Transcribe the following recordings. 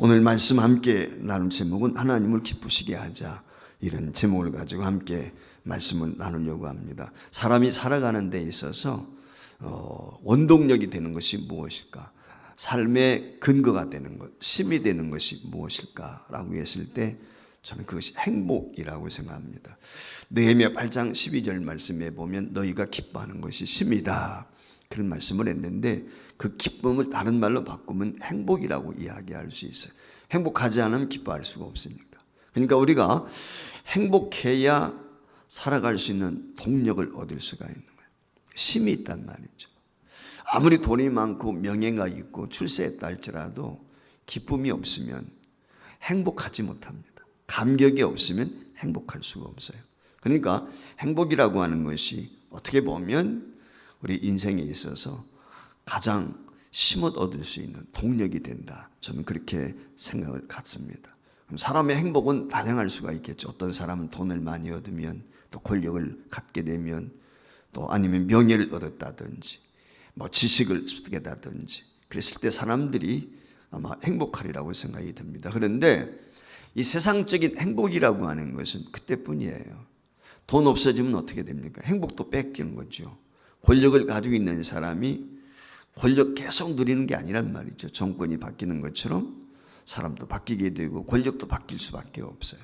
오늘 말씀 함께 나눌 제목은 하나님을 기쁘시게 하자, 이런 제목을 가지고 함께 말씀을 나누려고 합니다. 사람이 살아가는 데 있어서 원동력이 되는 것이 무엇일까? 삶의 근거가 되는 것, 힘이 되는 것이 무엇일까라고 했을 때 저는 그것이 행복이라고 생각합니다. 느헤미야 8장 12절 말씀에 보면 너희가 기뻐하는 것이 힘이다, 그런 말씀을 했는데 그 기쁨을 다른 말로 바꾸면 행복이라고 이야기할 수 있어요. 행복하지 않으면 기뻐할 수가 없으니까. 그러니까 우리가 행복해야 살아갈 수 있는 동력을 얻을 수가 있는 거예요. 힘이 있단 말이죠. 아무리 돈이 많고 명예가 있고 출세했다 할지라도 기쁨이 없으면 행복하지 못합니다. 감격이 없으면 행복할 수가 없어요. 그러니까 행복이라고 하는 것이 어떻게 보면 우리 인생에 있어서 가장 힘을 얻을 수 있는 동력이 된다, 저는 그렇게 생각을 갖습니다. 사람의 행복은 다양할 수가 있겠죠. 어떤 사람은 돈을 많이 얻으면, 또 권력을 갖게 되면, 또 아니면 명예를 얻었다든지 지식을 쓰게다든지 그랬을 때 사람들이 아마 행복하리라고 생각이 듭니다. 그런데 이 세상적인 행복이라고 하는 것은 그때뿐이에요. 돈 없어지면 어떻게 됩니까? 행복도 뺏기는 거죠. 권력을 가지고 있는 사람이 권력 계속 누리는 게 아니란 말이죠. 정권이 바뀌는 것처럼 사람도 바뀌게 되고 권력도 바뀔 수밖에 없어요.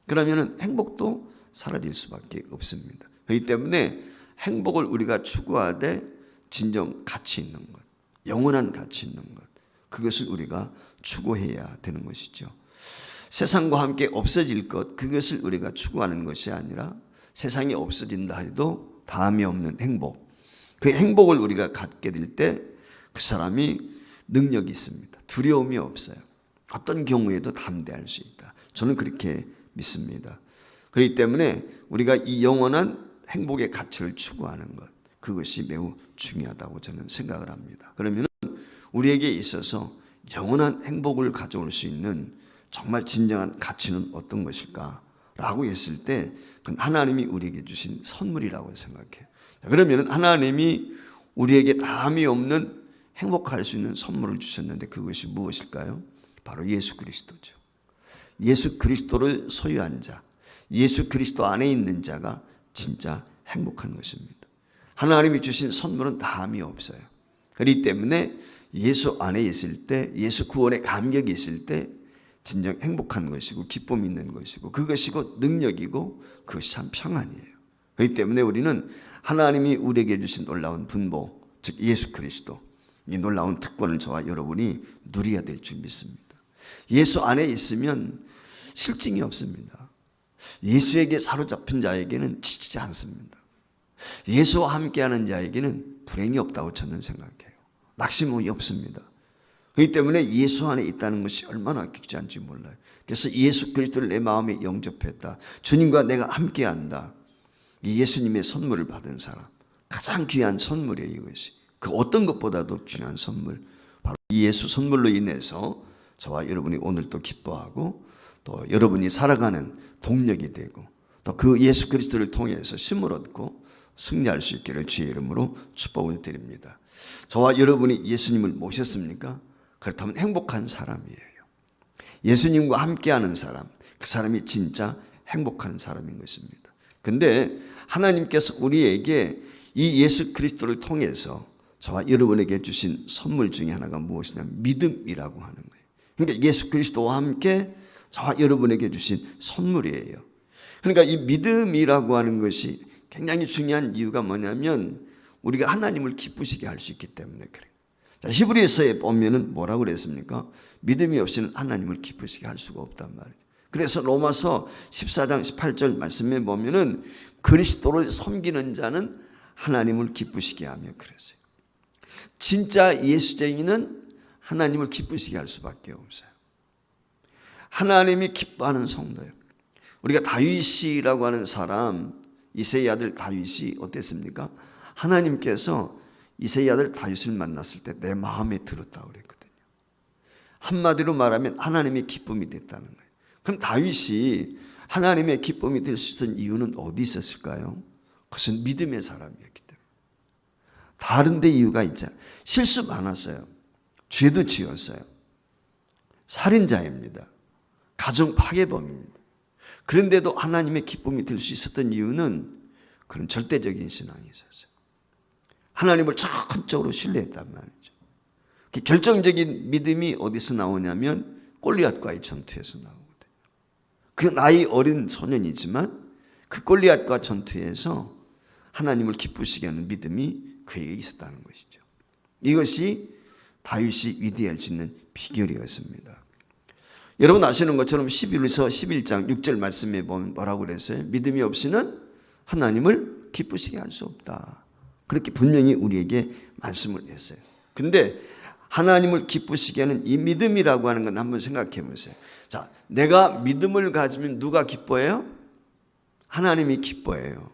그러면 행복도 사라질 수밖에 없습니다. 그렇기 때문에 행복을 우리가 추구하되 진정 가치 있는 것, 영원한 가치 있는 것, 그것을 우리가 추구해야 되는 것이죠. 세상과 함께 없어질 것, 그것을 우리가 추구하는 것이 아니라 세상이 없어진다 해도 다함이 없는 행복, 그 행복을 우리가 갖게 될 때 그 사람이 능력이 있습니다. 두려움이 없어요. 어떤 경우에도 담대할 수 있다, 저는 그렇게 믿습니다. 그렇기 때문에 우리가 이 영원한 행복의 가치를 추구하는 것, 그것이 매우 중요하다고 저는 생각을 합니다. 그러면 우리에게 있어서 영원한 행복을 가져올 수 있는 정말 진정한 가치는 어떤 것일까? 라고 했을 때 그건 하나님이 우리에게 주신 선물이라고 생각해요. 그러면 하나님이 우리에게 다함이 없는 행복할 수 있는 선물을 주셨는데 그것이 무엇일까요? 바로 예수 그리스도죠. 예수 그리스도를 소유한 자, 예수 그리스도 안에 있는 자가 진짜 행복한 것입니다. 하나님이 주신 선물은 다함이 없어요. 그렇기 때문에 예수 안에 있을 때, 예수 구원의 감격이 있을 때 진정 행복한 것이고 기쁨이 있는 것이고 그것이고 능력이고 그것이 참 평안이에요. 그렇기 때문에 우리는 하나님이 우리에게 주신 놀라운 분보, 즉 예수 그리스도, 이 놀라운 특권을 저와 여러분이 누려야 될 줄 믿습니다. 예수 안에 있으면 실증이 없습니다. 예수에게 사로잡힌 자에게는 지치지 않습니다. 예수와 함께하는 자에게는 불행이 없다고 저는 생각해요. 낙심이 없습니다. 그렇기 때문에 예수 안에 있다는 것이 얼마나 귀한지 몰라요. 그래서 예수 그리스도를 내 마음에 영접했다, 주님과 내가 함께한다, 이 예수님의 선물을 받은 사람, 가장 귀한 선물이에요. 이것이 그 어떤 것보다도 귀한 선물, 바로 이 예수 선물로 인해서 저와 여러분이 오늘 또 기뻐하고 또 여러분이 살아가는 동력이 되고 또 그 예수 그리스도를 통해서 힘을 얻고 승리할 수 있기를 주의 이름으로 축복을 드립니다. 저와 여러분이 예수님을 모셨습니까? 그렇다면 행복한 사람이에요. 예수님과 함께하는 사람, 그 사람이 진짜 행복한 사람인 것입니다. 그런데 하나님께서 우리에게 이 예수 그리스도를 통해서 저와 여러분에게 주신 선물 중에 하나가 무엇이냐면 믿음이라고 하는 거예요. 그러니까 예수 그리스도와 함께 저와 여러분에게 주신 선물이에요. 그러니까 이 믿음이라고 하는 것이 굉장히 중요한 이유가 뭐냐면 우리가 하나님을 기쁘시게 할 수 있기 때문에 그래요. 자, 히브리서에 보면은 뭐라고 그랬습니까? 믿음이 없이는 하나님을 기쁘시게 할 수가 없단 말이에요. 그래서 로마서 14장 18절 말씀에 보면은 그리스도를 섬기는 자는 하나님을 기쁘시게 하며 그랬어요. 진짜 예수쟁이는 하나님을 기쁘시게 할 수밖에 없어요. 하나님이 기뻐하는 성도예요. 우리가 다윗이라고 하는 사람, 이새의 아들 다윗이 어땠습니까? 하나님께서 이새의 아들 다윗을 만났을 때 내 마음에 들었다고 그랬거든요. 한마디로 말하면 하나님의 기쁨이 됐다는 거예요. 그럼 다윗이 하나님의 기쁨이 될 수 있는 이유는 어디 있었을까요? 그것은 믿음의 사람이었기 때문에. 다른 데 이유가 있잖아요. 실수 많았어요. 죄도 지었어요. 살인자입니다. 가정 파괴범입니다. 그런데도 하나님의 기쁨이 될 수 있었던 이유는 그런 절대적인 신앙이 있었어요. 하나님을 전적으로 신뢰했단 말이죠. 그 결정적인 믿음이 어디서 나오냐면 골리앗과의 전투에서 나오거든요. 그 나이 어린 소년이지만 그 골리앗과 전투에서 하나님을 기쁘시게 하는 믿음이 그에게 있었다는 것이죠. 이것이 다윗이 위대할 수 있는 비결이었습니다. 여러분 아시는 것처럼 11에서 11장 6절 말씀에 보면 뭐라고 그랬어요? 믿음이 없이는 하나님을 기쁘시게 할 수 없다. 그렇게 분명히 우리에게 말씀을 했어요. 근데 하나님을 기쁘시게 하는 이 믿음이라고 하는 건 한번 생각해 보세요. 자, 내가 믿음을 가지면 누가 기뻐해요? 하나님이 기뻐해요.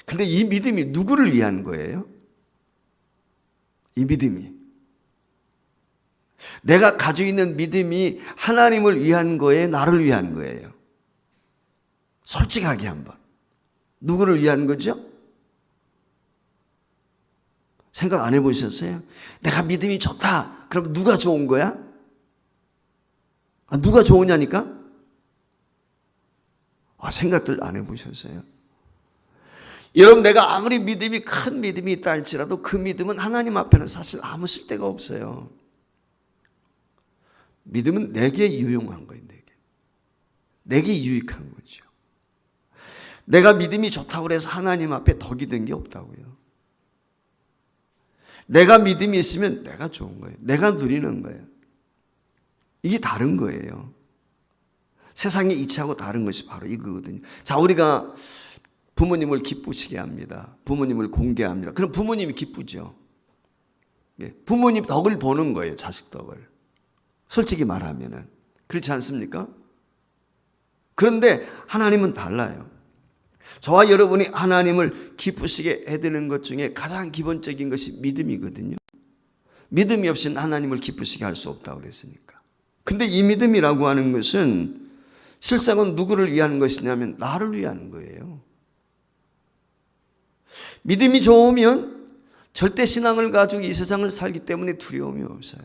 근데 이 믿음이 누구를 위한 거예요? 이 믿음이. 내가 가지고 있는 믿음이 하나님을 위한 거예요? 나를 위한 거예요? 솔직하게 한번. 누구를 위한 거죠? 생각 안 해보셨어요? 내가 믿음이 좋다. 그럼 누가 좋은 거야? 누가 좋으냐니까? 생각들 안 해보셨어요? 여러분 내가 아무리 믿음이 큰 믿음이 있다 할지라도 그 믿음은 하나님 앞에는 사실 아무 쓸데가 없어요. 믿음은 내게 유용한 거예요. 내게 유익한 거죠. 내가 믿음이 좋다고 해서 하나님 앞에 덕이 된 게 없다고요. 내가 믿음이 있으면 내가 좋은 거예요. 내가 누리는 거예요. 이게 다른 거예요. 세상의 이치하고 다른 것이 바로 이거거든요. 자, 우리가 부모님을 기쁘시게 합니다. 부모님을 공개합니다. 그럼 부모님이 기쁘죠. 부모님 덕을 보는 거예요. 자식 덕을. 솔직히 말하면은. 그렇지 않습니까? 그런데 하나님은 달라요. 저와 여러분이 하나님을 기쁘시게 해드리는 것 중에 가장 기본적인 것이 믿음이거든요. 믿음이 없이는 하나님을 기쁘시게 할 수 없다고 그랬으니까. 근데 이 믿음이라고 하는 것은 실상은 누구를 위한 것이냐면 나를 위한 거예요. 믿음이 좋으면 절대 신앙을 가지고 이 세상을 살기 때문에 두려움이 없어요.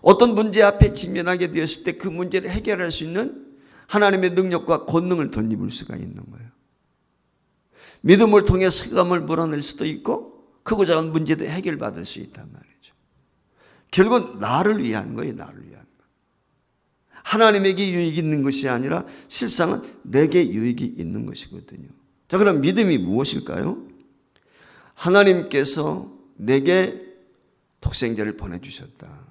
어떤 문제 앞에 직면하게 되었을 때 그 문제를 해결할 수 있는 하나님의 능력과 권능을 덧입을 수가 있는 거예요. 믿음을 통해 슬감을 물어낼 수도 있고 크고 작은 문제도 해결받을 수 있단 말이죠. 결국은 나를 위한 거예요. 나를 위한 거. 하나님에게 유익이 있는 것이 아니라 실상은 내게 유익이 있는 것이거든요. 자, 그럼 믿음이 무엇일까요? 하나님께서 내게 독생자를 보내주셨다.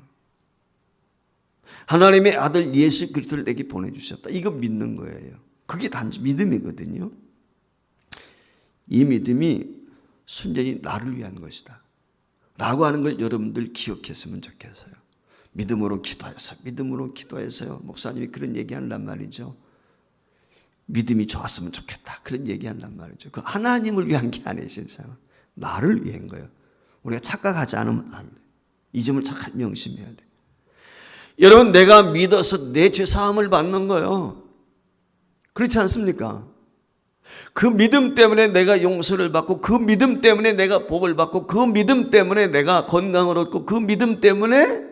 하나님의 아들 예수 그리스도를 내게 보내주셨다. 이거 믿는 거예요. 그게 단지 믿음이거든요. 이 믿음이 순전히 나를 위한 것이다 라고 하는 걸 여러분들 기억했으면 좋겠어요. 믿음으로 기도해서 믿음으로 기도해서요. 목사님이 그런 얘기한단 말이죠. 믿음이 좋았으면 좋겠다 그런 얘기한단 말이죠. 그 하나님을 위한 게 아니에요. 세상은 나를 위한 거예요. 우리가 착각하지 않으면 안 돼요. 이 점을 잘 명심해야 돼요. 여러분 내가 믿어서 내 죄사함을 받는 거예요. 그렇지 않습니까? 그 믿음 때문에 내가 용서를 받고 그 믿음 때문에 내가 복을 받고 그 믿음 때문에 내가 건강을 얻고 그 믿음 때문에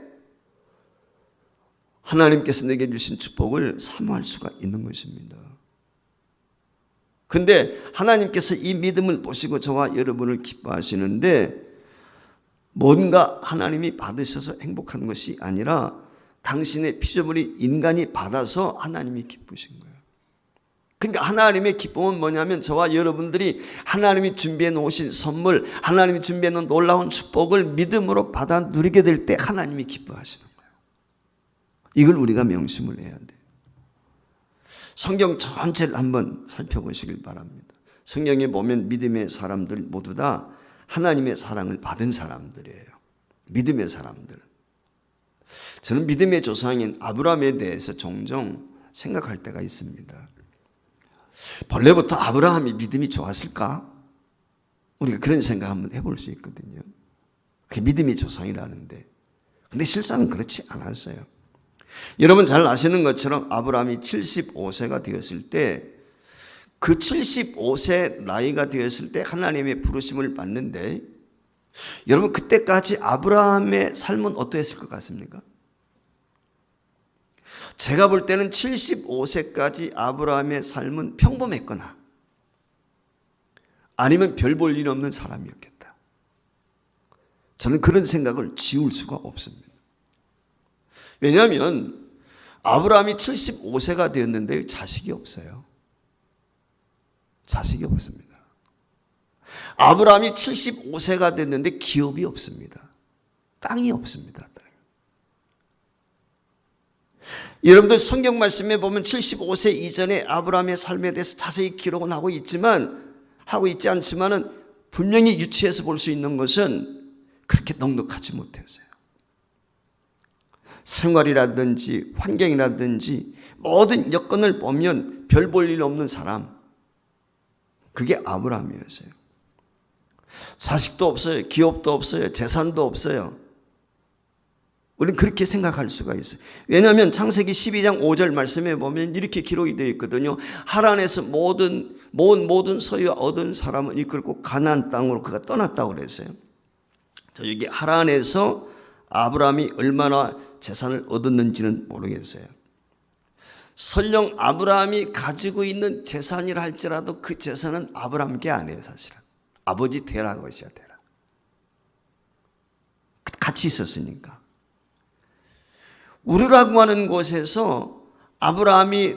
하나님께서 내게 주신 축복을 사모할 수가 있는 것입니다. 그런데 하나님께서 이 믿음을 보시고 저와 여러분을 기뻐하시는데 뭔가 하나님이 받으셔서 행복한 것이 아니라 당신의 피조물이 인간이 받아서 하나님이 기쁘신 거예요. 그러니까 하나님의 기쁨은 뭐냐면 저와 여러분들이 하나님이 준비해 놓으신 선물, 하나님이 준비해 놓은 놀라운 축복을 믿음으로 받아 누리게 될 때 하나님이 기뻐하시는 거예요. 이걸 우리가 명심을 해야 돼요. 성경 전체를 한번 살펴보시길 바랍니다. 성경에 보면 믿음의 사람들 모두 다 하나님의 사랑을 받은 사람들이에요. 믿음의 사람들. 저는 믿음의 조상인 아브라함에 대해서 종종 생각할 때가 있습니다. 본래부터 아브라함이 믿음이 좋았을까? 우리가 그런 생각 한번 해볼 수 있거든요. 그게 믿음의 조상이라는데. 근데 실상은 그렇지 않았어요. 여러분 잘 아시는 것처럼 아브라함이 75세가 되었을 때 그 75세 나이가 되었을 때 하나님의 부르심을 받는데 여러분 그때까지 아브라함의 삶은 어떠했을 것 같습니까? 제가 볼 때는 75세까지 아브라함의 삶은 평범했거나 아니면 별 볼 일 없는 사람이었겠다. 저는 그런 생각을 지울 수가 없습니다. 왜냐하면 아브라함이 75세가 되었는데 자식이 없어요. 자식이 없습니다. 아브라함이 75세가 됐는데 기업이 없습니다. 땅이 없습니다. 여러분들 성경 말씀에 보면 75세 이전에 아브라함의 삶에 대해서 자세히 기록은 하고 있지 않지만은 분명히 유추해서 볼 수 있는 것은 그렇게 넉넉하지 못했어요. 생활이라든지 환경이라든지 모든 여건을 보면 별 볼 일 없는 사람, 그게 아브라함이었어요. 자식도 없어요. 기업도 없어요. 재산도 없어요. 우리는 그렇게 생각할 수가 있어요. 왜냐하면 창세기 12장 5절 말씀에 보면 이렇게 기록이 되어 있거든요. 하란에서 모든 소유와 얻은 사람을 이끌고 가나안 땅으로 그가 떠났다고 그랬어요. 여기 하란에서 아브라함이 얼마나 재산을 얻었는지는 모르겠어요. 설령 아브라함이 가지고 있는 재산이라 할지라도 그 재산은 아브라함 게 아니에요. 사실은 아버지 데라고 하셔야 되라. 같이 있었으니까. 우르라고 하는 곳에서 아브라함이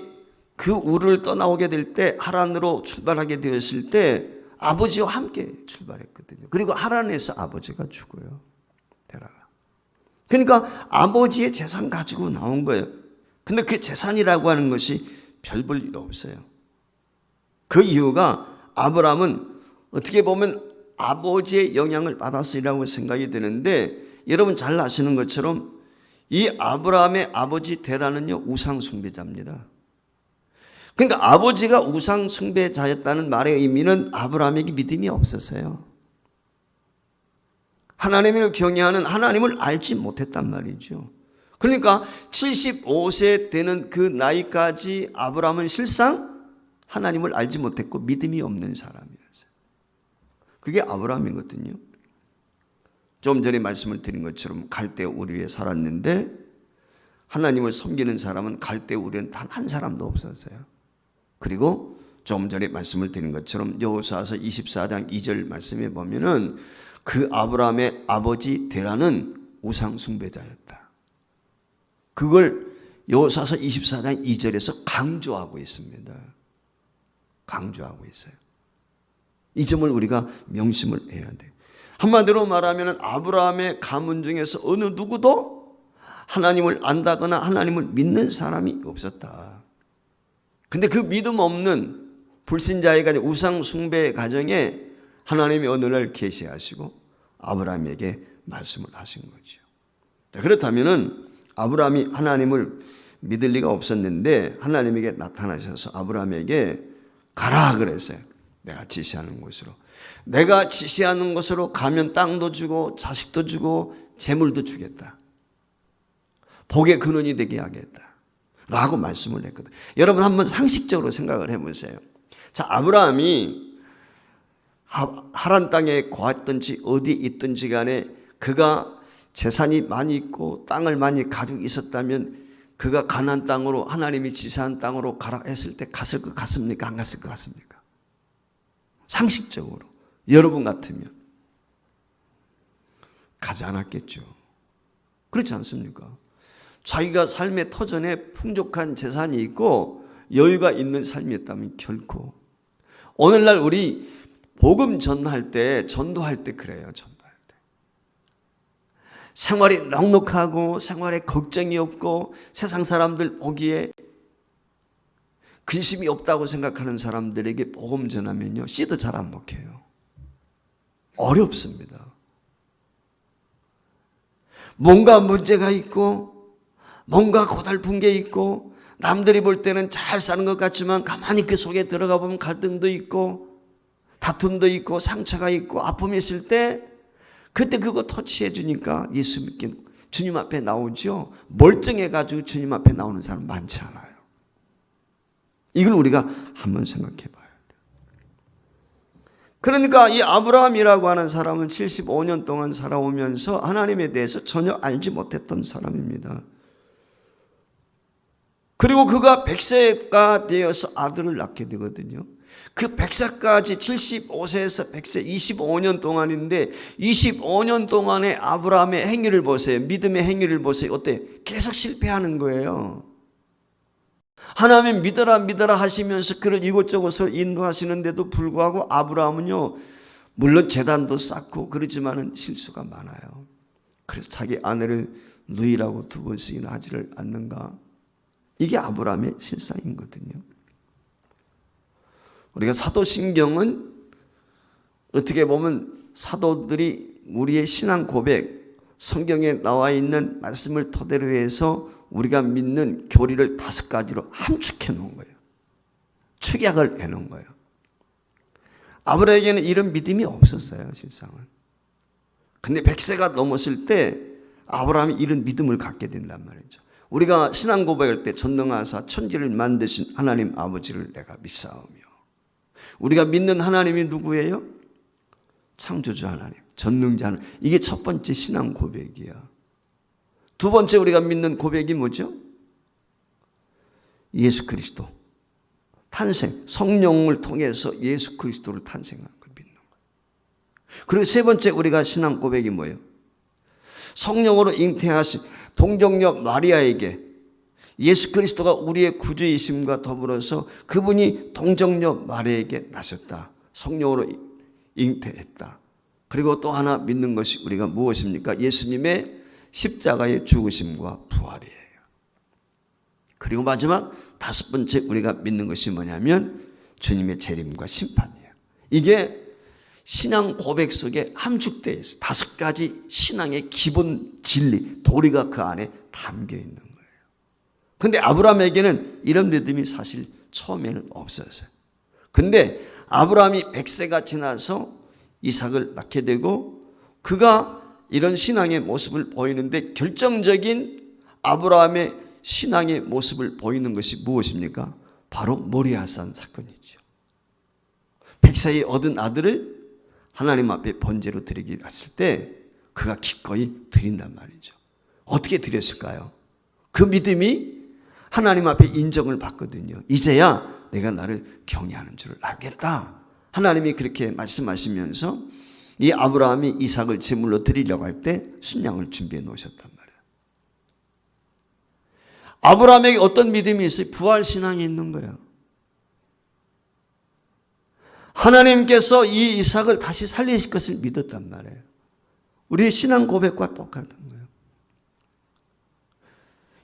그 우르를 떠나오게 될 때 하란으로 출발하게 되었을 때 아버지와 함께 출발했거든요. 그리고 하란에서 아버지가 죽어요. 데라가. 그러니까 아버지의 재산 가지고 나온 거예요. 근데 그 재산이라고 하는 것이 별 볼 일 없어요. 그 이유가 아브라함은 어떻게 보면 아버지의 영향을 받았으리라고 생각이 되는데, 여러분 잘 아시는 것처럼 이 아브라함의 아버지 데라는요 우상 숭배자입니다. 그러니까 아버지가 우상 숭배자였다는 말의 의미는 아브라함에게 믿음이 없었어요. 하나님을 경외하는 하나님을 알지 못했단 말이죠. 그러니까 75세 되는 그 나이까지 아브라함은 실상 하나님을 알지 못했고 믿음이 없는 사람이었어요. 그게 아브라함이거든요. 좀 전에 말씀을 드린 것처럼 갈대 우리에 살았는데 하나님을 섬기는 사람은 갈대 우리는 단 한 사람도 없었어요. 그리고 좀 전에 말씀을 드린 것처럼 여호수아서 24장 2절 말씀에 보면은 그 아브라함의 아버지 데라는 우상 숭배자였다. 그걸 여호수아서 24장 2절에서 강조하고 있습니다. 강조하고 있어요. 이 점을 우리가 명심을 해야 돼요. 한마디로 말하면 아브라함의 가문 중에서 어느 누구도 하나님을 안다거나 하나님을 믿는 사람이 없었다. 근데 그 믿음 없는 불신자의 가정, 우상 숭배의 가정에 하나님이 어느 날 계시하시고 아브라함에게 말씀을 하신 거죠. 그렇다면은 아브라함이 하나님을 믿을 리가 없었는데 하나님에게 나타나셔서 아브라함에게 가라 그랬어요. 내가 지시하는 곳으로. 내가 지시하는 곳으로 가면 땅도 주고 자식도 주고 재물도 주겠다. 복의 근원이 되게 하겠다. 라고 말씀을 했거든. 여러분 한번 상식적으로 생각을 해보세요. 자, 아브라함이 하란 땅에 거했든지 어디 있든지 간에 그가 재산이 많이 있고 땅을 많이 가지고 있었다면 그가 가나안 땅으로 하나님이 지시한 땅으로 가라 했을 때 갔을 것 같습니까? 안 갔을 것 같습니까? 상식적으로 여러분 같으면 가지 않았겠죠. 그렇지 않습니까? 자기가 삶의 터전에 풍족한 재산이 있고 여유가 있는 삶이었다면 결코. 오늘날 우리 복음 전할 때 전도할 때 그래요. 전도할 때 생활이 넉넉하고 생활에 걱정이 없고 세상 사람들 보기에 근심이 없다고 생각하는 사람들에게 복음 전하면요 씨도 잘 안 먹혀요. 어렵습니다. 뭔가 문제가 있고 뭔가 고달픈 게 있고 남들이 볼 때는 잘 사는 것 같지만 가만히 그 속에 들어가 보면 갈등도 있고 다툼도 있고 상처가 있고 아픔이 있을 때 그때 그거 터치해 주니까 예수 믿기 주님 앞에 나오죠. 멀쩡해가지고 주님 앞에 나오는 사람 많지 않아요. 이걸 우리가 한번 생각해 봐야 돼요. 그러니까 이 아브라함이라고 하는 사람은 75년 동안 살아오면서 하나님에 대해서 전혀 알지 못했던 사람입니다. 그리고 그가 100세가 되어서 아들을 낳게 되거든요. 그 100세까지 75세에서 100세 25년 동안인데 25년 동안의 아브라함의 행위를 보세요. 믿음의 행위를 보세요. 어때? 계속 실패하는 거예요. 하나님 믿어라 믿어라 하시면서 그를 이곳저곳으로 인도하시는데도 불구하고 아브라함은요, 물론 제단도 쌓고 그러지만은 실수가 많아요. 그래서 자기 아내를 누이라고 2번씩이나 하지를 않는가? 이게 아브라함의 실상이거든요. 우리가 사도신경은 어떻게 보면 사도들이 우리의 신앙 고백, 성경에 나와 있는 말씀을 토대로 해서 우리가 믿는 교리를 5가지로 함축해 놓은 거예요. 축약을 해 놓은 거예요. 아브라함에게는 이런 믿음이 없었어요, 실상은. 근데 100세가 넘었을 때 아브라함이 이런 믿음을 갖게 된단 말이죠. 우리가 신앙 고백할 때 전능하사 천지를 만드신 하나님 아버지를 내가 믿사오며, 우리가 믿는 하나님이 누구예요? 창조주 하나님, 전능자 하나님. 이게 첫 번째 신앙 고백이야. 두 번째 우리가 믿는 고백이 뭐죠? 예수 그리스도 탄생, 성령을 통해서 예수 그리스도를 탄생한 걸 믿는 거예요. 그리고 세 번째 우리가 신앙 고백이 뭐예요? 성령으로 잉태하신 동정녀 마리아에게 예수 그리스도가 우리의 구주이심과 더불어서 그분이 동정녀 마리아에게 나셨다. 성령으로 잉태했다. 그리고 또 하나 믿는 것이 우리가 무엇입니까? 예수님의 십자가의 죽으심과 부활이에요. 그리고 마지막 5번째 우리가 믿는 것이 뭐냐면 주님의 재림과 심판이에요. 이게 신앙 고백 속에 함축되어 있어요. 5가지 신앙의 기본 진리, 도리가 그 안에 담겨 있는 거예요. 그런데 아브라함에게는 이런 믿음이 사실 처음에는 없었어요. 근데 아브라함이 100세가 지나서 이삭을 낳게 되고 그가 이런 신앙의 모습을 보이는데 결정적인 아브라함의 신앙의 모습을 보이는 것이 무엇입니까? 바로 모리아산 사건이죠. 100세에 얻은 아들을 하나님 앞에 번제로 드리기 갔을 때 그가 기꺼이 드린단 말이죠. 어떻게 드렸을까요? 그 믿음이 하나님 앞에 인정을 받거든요. 이제야 내가 나를 경외하는 줄을 알겠다. 하나님이 그렇게 말씀하시면서 이 아브라함이 이삭을 제물로 드리려고 할 때 순양을 준비해 놓으셨단 말이에요. 아브라함에게 어떤 믿음이 있어요? 부활신앙이 있는 거예요. 하나님께서 이 이삭을 다시 살리실 것을 믿었단 말이에요. 우리의 신앙 고백과 똑같은 거예요.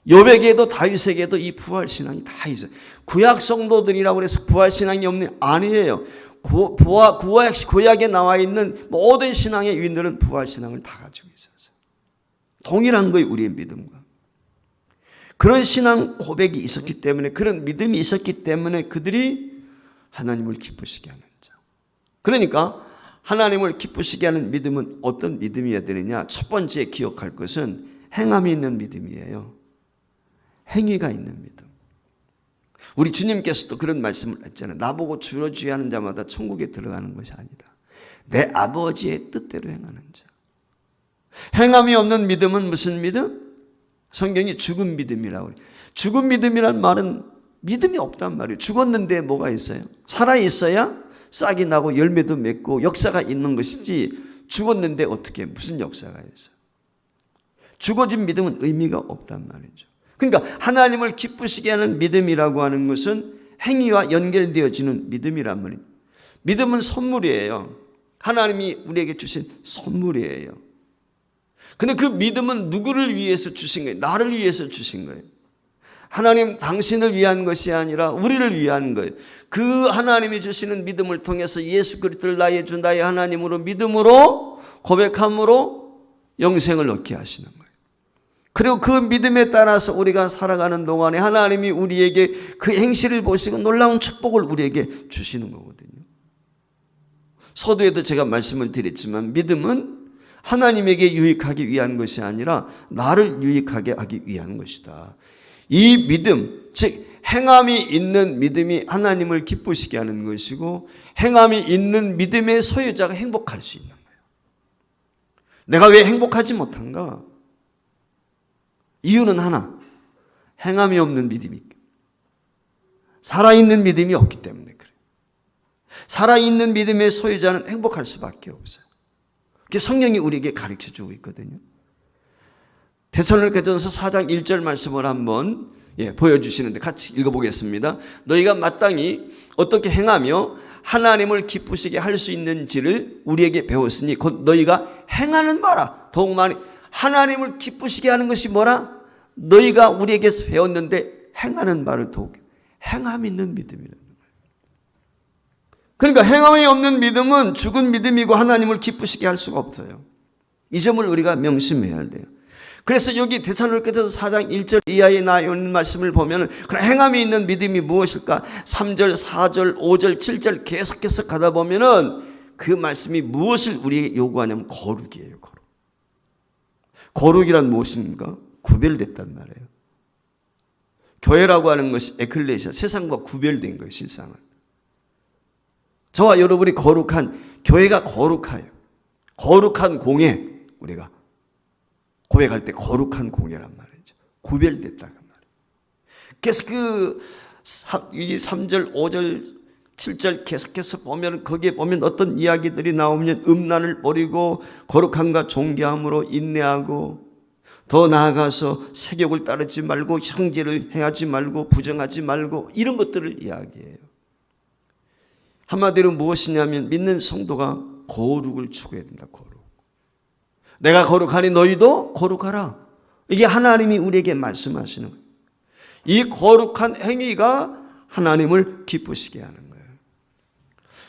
욥에게도 다윗에게도 이 부활신앙이 다 있어요. 구약 성도들이라고 해서 부활신앙이 없는, 아니에요. 구약에 나와 있는 모든 신앙의 유인들은 부활신앙을 다 가지고 있었어요. 동일한 거예요, 우리의 믿음과. 그런 신앙 고백이 있었기 때문에, 그런 믿음이 있었기 때문에 그들이 하나님을 기쁘시게 하는 자. 그러니까 하나님을 기쁘시게 하는 믿음은 어떤 믿음이어야 되느냐? 첫 번째 기억할 것은 행함이 있는 믿음이에요. 행위가 있는 믿음. 우리 주님께서도 그런 말씀을 했잖아요. 나보고 주여 주여 하는 자마다 천국에 들어가는 것이 아니다. 내 아버지의 뜻대로 행하는 자. 행함이 없는 믿음은 무슨 믿음? 성경이 죽은 믿음이라고 그래요. 죽은 믿음이란 말은 믿음이 없단 말이에요. 죽었는데 뭐가 있어요? 살아있어야 싹이 나고 열매도 맺고 역사가 있는 것이지, 죽었는데 어떻게 무슨 역사가 있어요? 죽어진 믿음은 의미가 없단 말이죠. 그러니까 하나님을 기쁘시게 하는 믿음이라고 하는 것은 행위와 연결되어지는 믿음이란 말입니다. 믿음은 선물이에요. 하나님이 우리에게 주신 선물이에요. 근데 그 믿음은 누구를 위해서 주신 거예요? 나를 위해서 주신 거예요. 하나님 당신을 위한 것이 아니라 우리를 위한 거예요. 그 하나님이 주시는 믿음을 통해서 예수 그리스도를 나의 주 나의 하나님으로 믿음으로 고백함으로 영생을 얻게 하시는 거예요. 그리고 그 믿음에 따라서 우리가 살아가는 동안에 하나님이 우리에게 그 행실을 보시고 놀라운 축복을 우리에게 주시는 거거든요. 서두에도 제가 말씀을 드렸지만 믿음은 하나님에게 유익하기 위한 것이 아니라 나를 유익하게 하기 위한 것이다. 이 믿음, 즉 행함이 있는 믿음이 하나님을 기쁘시게 하는 것이고, 행함이 있는 믿음의 소유자가 행복할 수 있는 거예요. 내가 왜 행복하지 못한가? 이유는 하나, 행함이 없는 믿음이 살아있는 믿음이 없기 때문에 그래요. 살아있는 믿음의 소유자는 행복할 수밖에 없어요. 그게 성령이 우리에게 가르쳐주고 있거든요. 데살로니가전서 4장 1절 말씀을 한번 보여주시는데 같이 읽어보겠습니다. 너희가 마땅히 어떻게 행하며 하나님을 기쁘시게 할 수 있는지를 우리에게 배웠으니 곧 너희가 행하는 바라. 더욱 많이 하나님을 기쁘시게 하는 것이 뭐라? 너희가 우리에게서 배웠는데 행하는 바를 더욱 행함 있는 믿음이라는 거예요. 그러니까 행함이 없는 믿음은 죽은 믿음이고 하나님을 기쁘시게 할 수가 없어요. 이 점을 우리가 명심해야 돼요. 그래서 여기 데살로니가전서 4장 1절 이하에 나온 말씀을 보면 그런 행함이 있는 믿음이 무엇일까? 3절, 4절, 5절, 7절 계속해서 가다 보면은 그 말씀이 무엇을 우리에게 요구하냐면 거룩이에요. 거룩. 거룩이란 무엇입니까? 구별됐단 말이에요. 교회라고 하는 것이 에클레시아, 세상과 구별된 거예요. 실상은. 저와 여러분이 거룩한, 교회가 거룩해요. 거룩한 공예, 우리가 고백할 때 거룩한 공예란 말이죠. 구별됐다 그 말이에요. 그래서 이 3절, 5절, 7절 계속해서 보면 거기에 보면 어떤 이야기들이 나오면 음란을 버리고 거룩함과 존귀함으로 인내하고 더 나아가서 세욕을 따르지 말고 형제를 해하지 말고 부정하지 말고 이런 것들을 이야기해요. 한마디로 무엇이냐면 믿는 성도가 거룩을 추구해야 된다. 거룩. 내가 거룩하니 너희도 거룩하라. 이게 하나님이 우리에게 말씀하시는 거예요. 이 거룩한 행위가 하나님을 기쁘시게 하는 거예요.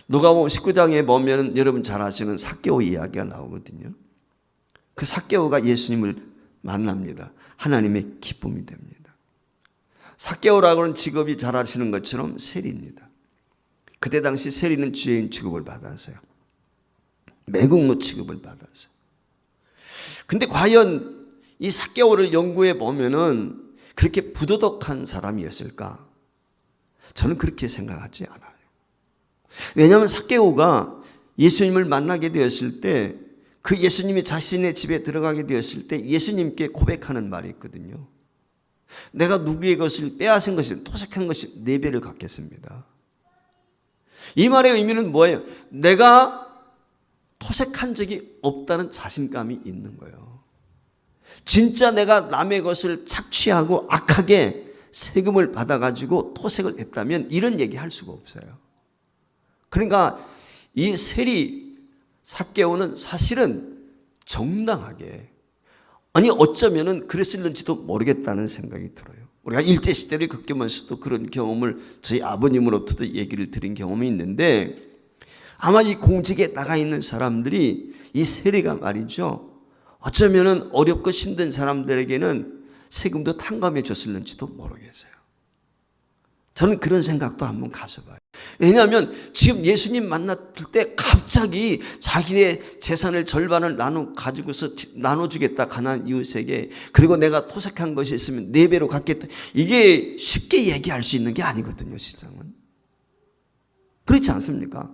누가복음 19장에 보면 여러분 잘 아시는 삭개오 이야기가 나오거든요. 그 삭개오가 예수님을 만납니다. 하나님의 기쁨이 됩니다. 삭개오라고 하는 직업이 잘 아시는 것처럼 세리입니다. 그때 당시 세리는 죄인 취급을 받았어요. 매국노 취급을 받았어요. 근데 과연 이 삭개오를 연구해 보면은 그렇게 부도덕한 사람이었을까? 저는 그렇게 생각하지 않아요. 왜냐하면 삭개오가 예수님을 만나게 되었을 때 그 예수님이 자신의 집에 들어가게 되었을 때 예수님께 고백하는 말이 있거든요. 내가 누구의 것을 빼앗은 것이 토색한 것이 4배를 갚겠습니다. 이 말의 의미는 뭐예요? 내가 토색한 적이 없다는 자신감이 있는 거예요. 진짜 내가 남의 것을 착취하고 악하게 세금을 받아가지고 토색을 했다면 이런 얘기 할 수가 없어요. 그러니까 이 세리 삭개오는 사실은 정당하게 아니 어쩌면은 그랬을는지도 모르겠다는 생각이 들어요. 우리가 일제시대를 겪으면서도 그런 경험을 저희 아버님으로부터 얘기를 들은 경험이 있는데 아마 이 공직에 나가 있는 사람들이 이 세리가 말이죠. 어쩌면은 어렵고 힘든 사람들에게는 세금도 탕감해 줬을는지도 모르겠어요. 저는 그런 생각도 한번 가져봐요. 왜냐하면 지금 예수님 만났을 때 갑자기 자기의 재산을 절반을 가지고서 나눠주겠다 가난한 이웃에게 그리고 내가 토색한 것이 있으면 4배로 갚겠다. 이게 쉽게 얘기할 수 있는 게 아니거든요. 세상은. 그렇지 않습니까?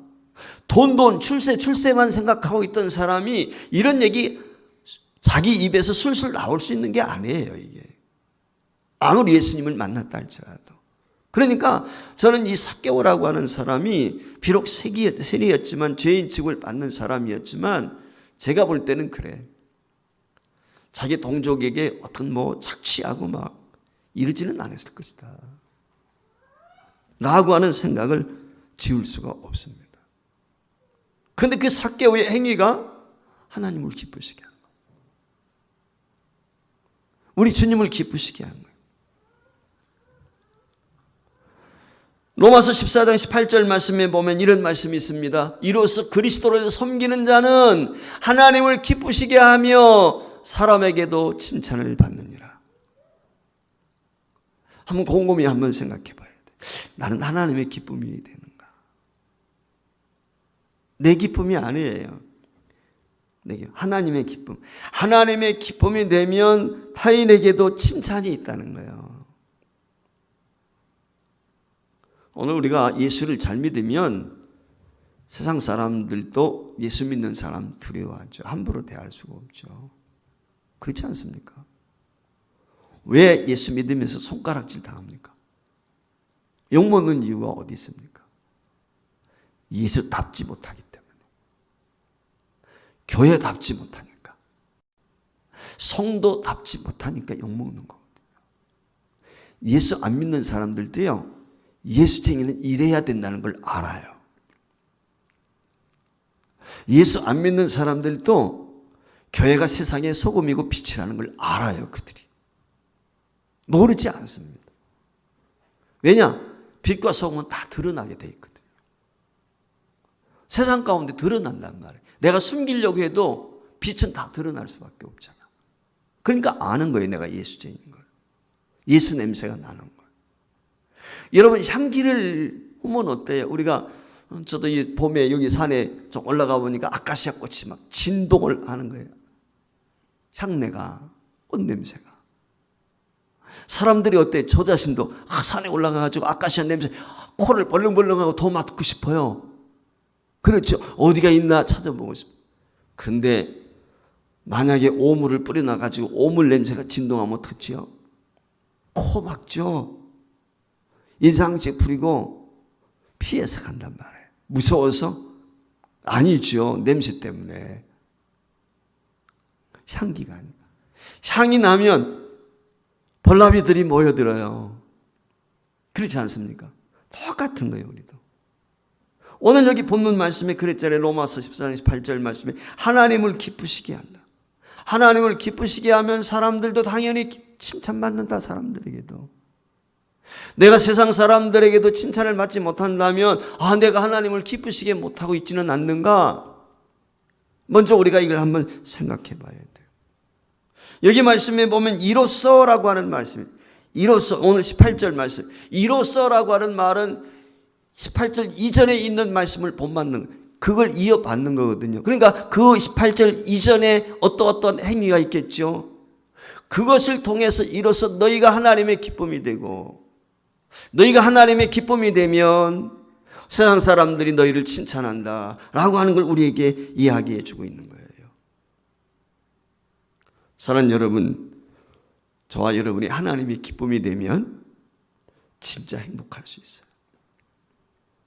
돈, 출세만 생각하고 있던 사람이 이런 얘기 자기 입에서 술술 나올 수 있는 게 아니에요. 이게 아무리 예수님을 만났다 할지라도. 그러니까 저는 이 삭개오라고 하는 사람이 비록 세리였지만 죄인 취급을 받는 사람이었지만 제가 볼 때는 그래. 자기 동족에게 어떤 착취하고 막 이러지는 않았을 것이다. 라고 하는 생각을 지울 수가 없습니다. 그런데 그 삭개오의 행위가 하나님을 기쁘시게 하는 거예요. 우리 주님을 기쁘시게 하는 거예요. 로마서 14장 18절 말씀에 보면 이런 말씀이 있습니다. 이로써 그리스도를 섬기는 자는 하나님을 기쁘시게 하며 사람에게도 칭찬을 받느니라. 한번 곰곰이 한번 생각해 봐야 돼. 나는 하나님의 기쁨이 되는가? 내 기쁨이 아니에요. 하나님의 기쁨. 하나님의 기쁨이 되면 타인에게도 칭찬이 있다는 거예요. 오늘 우리가 예수를 잘 믿으면 세상 사람들도 예수 믿는 사람 두려워하죠. 함부로 대할 수가 없죠. 그렇지 않습니까? 왜 예수 믿으면서 손가락질 당합니까? 욕먹는 이유가 어디 있습니까? 예수답지 못하기 때문에. 교회답지 못하니까. 성도답지 못하니까 욕먹는 거거든요. 예수 안 믿는 사람들도요, 예수쟁이는 이래야 된다는 걸 알아요. 예수 안 믿는 사람들도 교회가 세상의 소금이고 빛이라는 걸 알아요. 그들이 모르지 않습니다. 왜냐? 빛과 소금은 다 드러나게 돼 있거든요. 세상 가운데 드러난단 말이에요. 내가 숨기려고 해도 빛은 다 드러날 수밖에 없잖아. 그러니까 아는 거예요. 내가 예수쟁인 걸. 예수 냄새가 나는 걸. 여러분, 향기를 보면 어때요? 우리가 저도 이 봄에 여기 산에 좀 올라가 보니까 아카시아 꽃이 막 진동을 하는 거예요. 향내가, 꽃 냄새가. 사람들이 어때? 저 자신도 산에 올라가가지고 아카시아 냄새 코를 벌렁벌렁하고 더 맡고 싶어요. 그렇죠. 어디가 있나 찾아보고 싶어요. 그런데 만약에 오물을 뿌려놔가지고 오물 냄새가 진동하면 어떡지요? 코 막죠. 인상증 부리고 피해서 간단 말이에요. 무서워서? 아니죠. 냄새 때문에. 향기가 아니고. 향이 나면 벌나비들이 모여들어요. 그렇지 않습니까? 똑같은 거예요, 우리도. 오늘 여기 본문 말씀에 그랬잖아요. 로마서 14장 18절 말씀에 하나님을 기쁘시게 한다. 하나님을 기쁘시게 하면 사람들도 당연히 칭찬받는다. 사람들에게도. 내가 세상 사람들에게도 칭찬을 받지 못한다면 내가 하나님을 기쁘시게 못하고 있지는 않는가? 먼저 우리가 이걸 한번 생각해 봐야 돼요. 여기 말씀에 보면 이로써라고 하는 말씀, 이로써, 오늘 18절 말씀, 이로써라고 하는 말은 18절 이전에 있는 말씀을 본받는, 그걸 이어받는 거거든요. 그러니까 그 18절 이전에 어떤 행위가 있겠죠. 그것을 통해서 이로써 너희가 하나님의 기쁨이 되고, 너희가 하나님의 기쁨이 되면 세상 사람들이 너희를 칭찬한다 라고 하는 걸 우리에게 이야기해 주고 있는 거예요. 사랑하는 여러분, 저와 여러분이 하나님의 기쁨이 되면 진짜 행복할 수 있어요.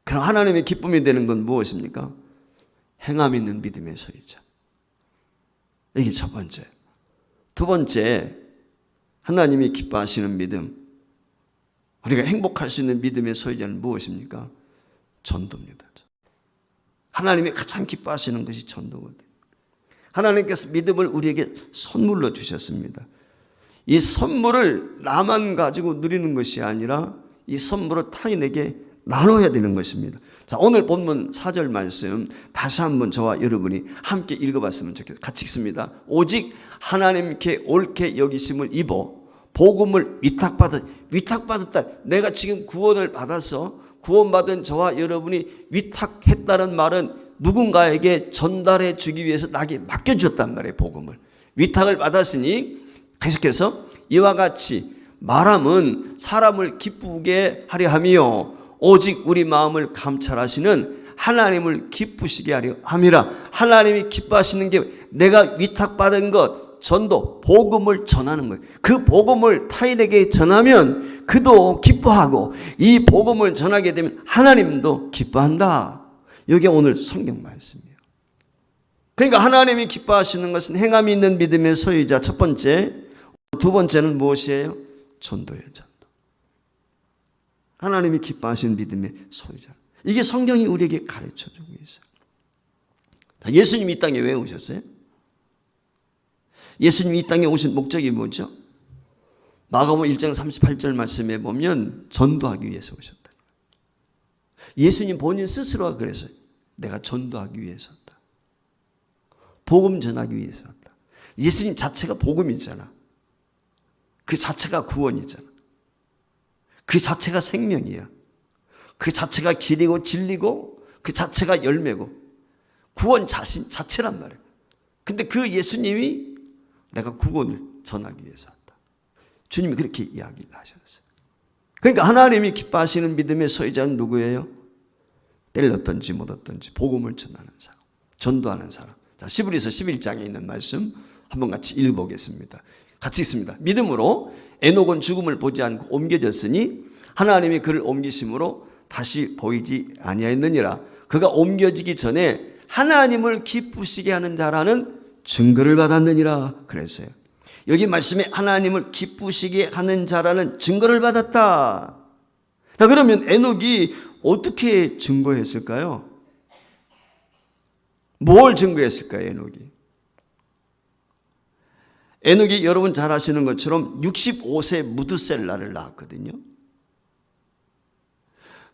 그럼 하나님의 기쁨이 되는 건 무엇입니까? 행함 있는 믿음의 소유자. 이게 첫 번째. 두 번째, 하나님이 기뻐하시는 믿음, 우리가 행복할 수 있는 믿음의 소유자는 무엇입니까? 전도입니다. 하나님이 가장 기뻐하시는 것이 전도거든요. 하나님께서 믿음을 우리에게 선물로 주셨습니다. 이 선물을 나만 가지고 누리는 것이 아니라 이 선물을 타인에게 나눠야 되는 것입니다. 자, 오늘 본문 4절 말씀 다시 한번 저와 여러분이 함께 읽어봤으면 좋겠어요. 같이 읽습니다. 오직 하나님께 옳게 여기심을 입어 복음을 위탁받았다. 내가 지금 구원을 받아서 구원받은 저와 여러분이 위탁했다는 말은 누군가에게 전달해 주기 위해서 나에게 맡겨주었단 말이에요. 복음을. 위탁을 받았으니 계속해서 이와 같이 말함은 사람을 기쁘게 하려 하며 오직 우리 마음을 감찰하시는 하나님을 기쁘시게 하려 함이라. 하나님이 기뻐하시는 게 내가 위탁받은 것, 전도, 복음을 전하는 거예요. 그 복음을 타인에게 전하면 그도 기뻐하고 이 복음을 전하게 되면 하나님도 기뻐한다. 이게 오늘 성경 말씀이에요. 그러니까 하나님이 기뻐하시는 것은 행함이 있는 믿음의 소유자 첫 번째, 두 번째는 무엇이에요? 전도예요. 전도. 하나님이 기뻐하시는 믿음의 소유자. 이게 성경이 우리에게 가르쳐주고 있어요. 예수님이 이 땅에 왜 오셨어요? 예수님이 이 땅에 오신 목적이 뭐죠? 마가복음 1장 38절 말씀에 보면 전도하기 위해서 오셨다. 예수님 본인 스스로가 그래서 내가 전도하기 위해서 왔다. 복음 전하기 위해서 왔다. 예수님 자체가 복음이잖아. 그 자체가 구원이잖아. 그 자체가 생명이야. 그 자체가 길이고 진리고 그 자체가 열매고 구원 자체란 말이야. 근데 그 예수님이 내가 구원을 전하기 위해서 왔다. 주님이 그렇게 이야기를 하셨어요. 그러니까 하나님이 기뻐하시는 믿음의 소유자는 누구예요? 때렸든지 못 얻든지 복음을 전하는 사람, 전도하는 사람. 자, 시브리서 11장에 있는 말씀 한번 같이 읽어보겠습니다. 같이 읽습니다. 믿음으로 에녹은 죽음을 보지 않고 옮겨졌으니 하나님이 그를 옮기심으로 다시 보이지 아니하였느니라. 그가 옮겨지기 전에 하나님을 기쁘시게 하는 자라는 증거를 받았느니라 그랬어요. 여기 말씀에 하나님을 기쁘시게 하는 자라는 증거를 받았다. 자, 그러면 에녹이 어떻게 증거했을까요? 뭘 증거했을까요, 에녹이? 에녹이 여러분 잘 아시는 것처럼 65세 무드셀라를 낳았거든요.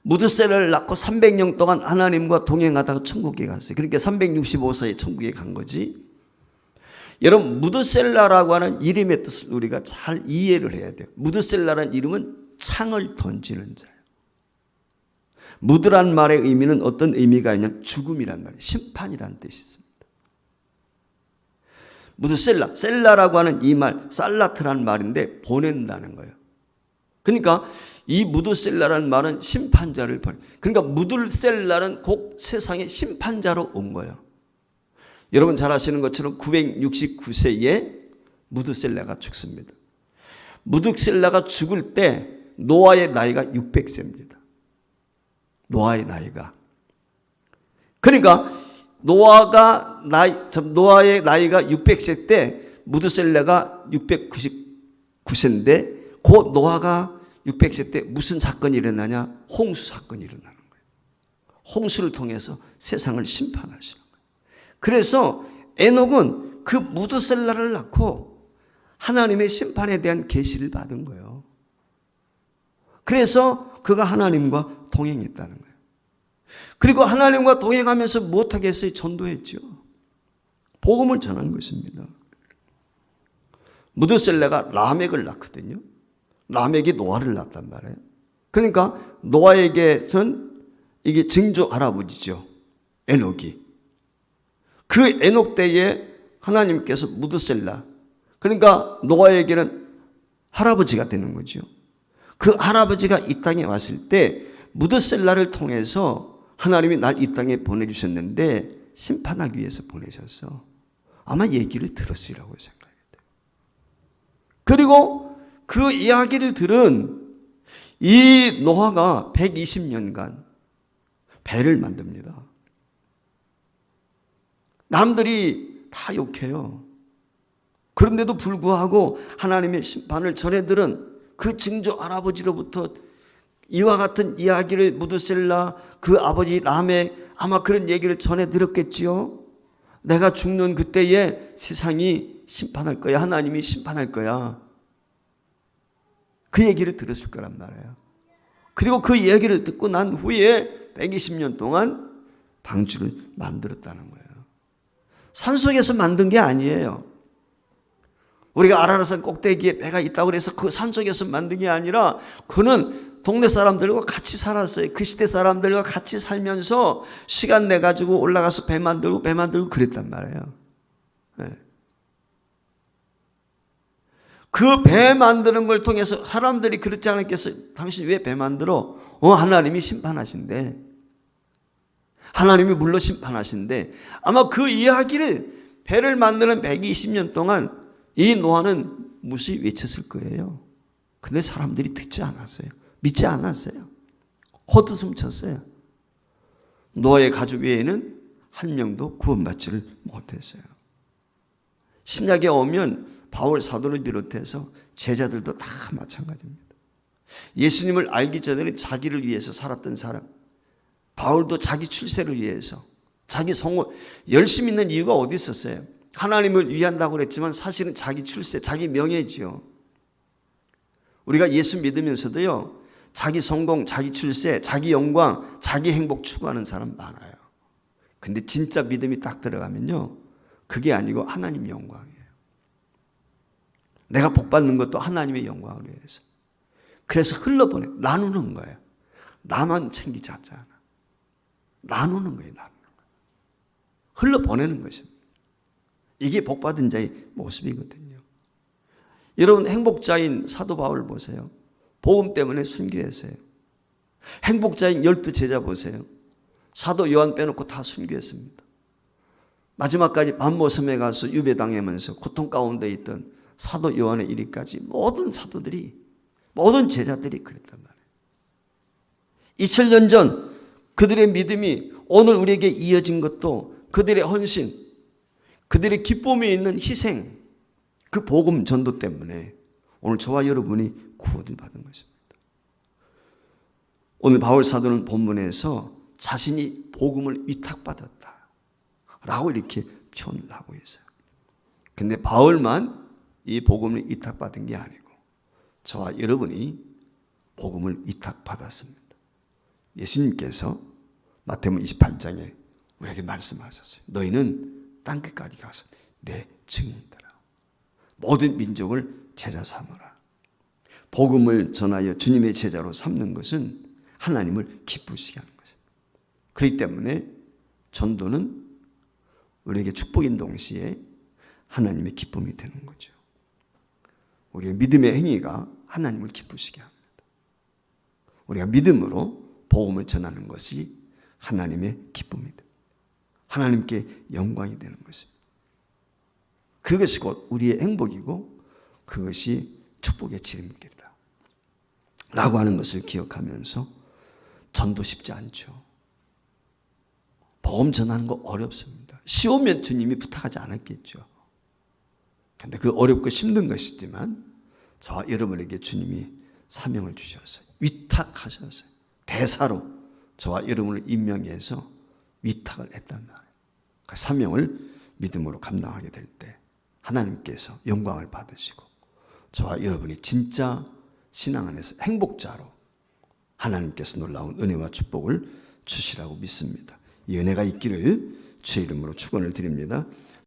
무드셀라를 낳고 300년 동안 하나님과 동행하다가 천국에 갔어요. 그러니까 365세에 천국에 간 거지. 여러분, 무드셀라라고 하는 이름의 뜻을 우리가 잘 이해를 해야 돼요. 무드셀라라는 이름은 창을 던지는 자예요. 무드란 말의 의미는 어떤 의미가 있냐면 죽음이란 말이에요. 심판이라는 뜻이 있습니다. 무드셀라, 셀라라고 하는 이 말, 살라트라는 말인데 보낸다는 거예요. 그러니까 이 무드셀라라는 말은 심판자를 보내. 그러니까 무드셀라는 곧 세상의 심판자로 온 거예요. 여러분 잘 아시는 것처럼 969세에 무드셀라가 죽습니다. 무드셀라가 죽을 때 노아의 나이가 600세입니다. 노아의 나이가. 그러니까 노아의 나이가 600세 때 무드셀라가 699세인데 곧 노아가 600세 때 무슨 사건이 일어나냐? 홍수 사건이 일어나는 거예요. 홍수를 통해서 세상을 심판하시는 거예요. 그래서 에녹은 그 무드셀라를 낳고 하나님의 심판에 대한 계시를 받은 거예요. 그래서 그가 하나님과 동행했다는 거예요. 그리고 하나님과 동행하면서 무엇하게 했어요? 전도했죠. 복음을 전한 것입니다. 무드셀라가 라멕을 낳거든요. 라멕이 노아를 낳았단 말이에요. 그러니까 노아에게선 이게 증조 할아버지죠. 에녹이. 그 에녹 때에 하나님께서 무드셀라, 그러니까 노아에게는 할아버지가 되는 거죠. 그 할아버지가 이 땅에 왔을 때 무드셀라를 통해서 하나님이 날 이 땅에 보내주셨는데 심판하기 위해서 보내셨어. 아마 얘기를 들었으리라고 생각해요. 그리고 그 이야기를 들은 이 노아가 120년간 배를 만듭니다. 남들이 다 욕해요. 그런데도 불구하고 하나님의 심판을 전해들은 그 증조 할아버지로부터 이와 같은 이야기를 무드셀라 그 아버지 라멕 아마 그런 얘기를 전해 들었겠지요. 내가 죽는 그때에 세상이 심판할 거야. 하나님이 심판할 거야. 그 얘기를 들었을 거란 말이에요. 그리고 그 얘기를 듣고 난 후에 120년 동안 방주를 만들었다는 거예요. 산속에서 만든 게 아니에요. 우리가 아라라산 꼭대기에 배가 있다고 해서 그 산속에서 만든 게 아니라 그는 동네 사람들과 같이 살았어요. 그 시대 사람들과 같이 살면서 시간 내가지고 올라가서 배 만들고 그랬단 말이에요. 네. 그 배 만드는 걸 통해서 사람들이 그렇지 않았겠어요? 당신 왜 배 만들어? 하나님이 심판하신대. 하나님이 물로 심판하신대. 아마 그 이야기를 배를 만드는 120년 동안 이 노아는 무시 외쳤을 거예요. 근데 사람들이 듣지 않았어요. 믿지 않았어요. 헛웃음 쳤어요. 노아의 가족 외에는 한 명도 구원받지를 못했어요. 신약에 오면 바울 사도를 비롯해서 제자들도 다 마찬가지입니다. 예수님을 알기 전에는 자기를 위해서 살았던 사람, 바울도 자기 출세를 위해서 자기 성공 열심히 있는 이유가 어디 있었어요? 하나님을 위한다고 그랬지만 사실은 자기 출세, 자기 명예지요. 우리가 예수 믿으면서도요, 자기 성공, 자기 출세, 자기 영광, 자기 행복 추구하는 사람 많아요. 근데 진짜 믿음이 딱 들어가면요, 그게 아니고 하나님 영광이에요. 내가 복 받는 것도 하나님의 영광을 위해서. 그래서 흘러보내, 나누는 거예요. 나만 챙기지 않잖아. 나누는 거예요, 나누는 거예요. 흘러보내는 것입니다. 이게 복받은 자의 모습이거든요. 여러분, 행복자인 사도 바울 보세요. 복음 때문에 순교했어요. 행복자인 12제자 보세요. 사도 요한 빼놓고 다 순교했습니다. 마지막까지 밤모섬에 가서 유배당하면서 고통 가운데 있던 사도 요한의 이르기까지 모든 사도들이, 모든 제자들이 그랬단 말이에요. 2000년 전 그들의 믿음이 오늘 우리에게 이어진 것도 그들의 헌신, 그들의 기쁨이 있는 희생, 그 복음 전도 때문에 오늘 저와 여러분이 구원을 받은 것입니다. 오늘 바울 사도는 본문에서 자신이 복음을 위탁받았다 라고 이렇게 표현을 하고 있어요. 근데 바울만 이 복음을 위탁받은 게 아니고 저와 여러분이 복음을 위탁받았습니다. 예수님께서 마태복음 28장에 우리에게 말씀하셨어요. 너희는 땅끝까지 가서 내 증인이라. 모든 민족을 제자 삼으라. 복음을 전하여 주님의 제자로 삼는 것은 하나님을 기쁘시게 하는 것입니다. 그렇기 때문에 전도는 우리에게 축복인 동시에 하나님의 기쁨이 되는 거죠. 우리의 믿음의 행위가 하나님을 기쁘시게 합니다. 우리가 믿음으로 복음을 전하는 것이 하나님의 기쁨입니다. 하나님께 영광이 되는 것입니다. 그것이 곧 우리의 행복이고 그것이 축복의 지름길이다 라고 하는 것을 기억하면서 전도 쉽지 않죠. 복음 전하는 거 어렵습니다. 쉬우면 주님이 부탁하지 않았겠죠. 그런데 그 어렵고 힘든 것이지만 저와 여러분에게 주님이 사명을 주셨어요. 위탁하셨어요. 대사로 저와 여러분을 임명해서 위탁을 했단 말이에요. 그 사명을 믿음으로 감당하게 될 때 하나님께서 영광을 받으시고 저와 여러분이 진짜 신앙 안에서 행복자로 하나님께서 놀라운 은혜와 축복을 주시라고 믿습니다. 이 은혜가 있기를 주의 이름으로 축원을 드립니다.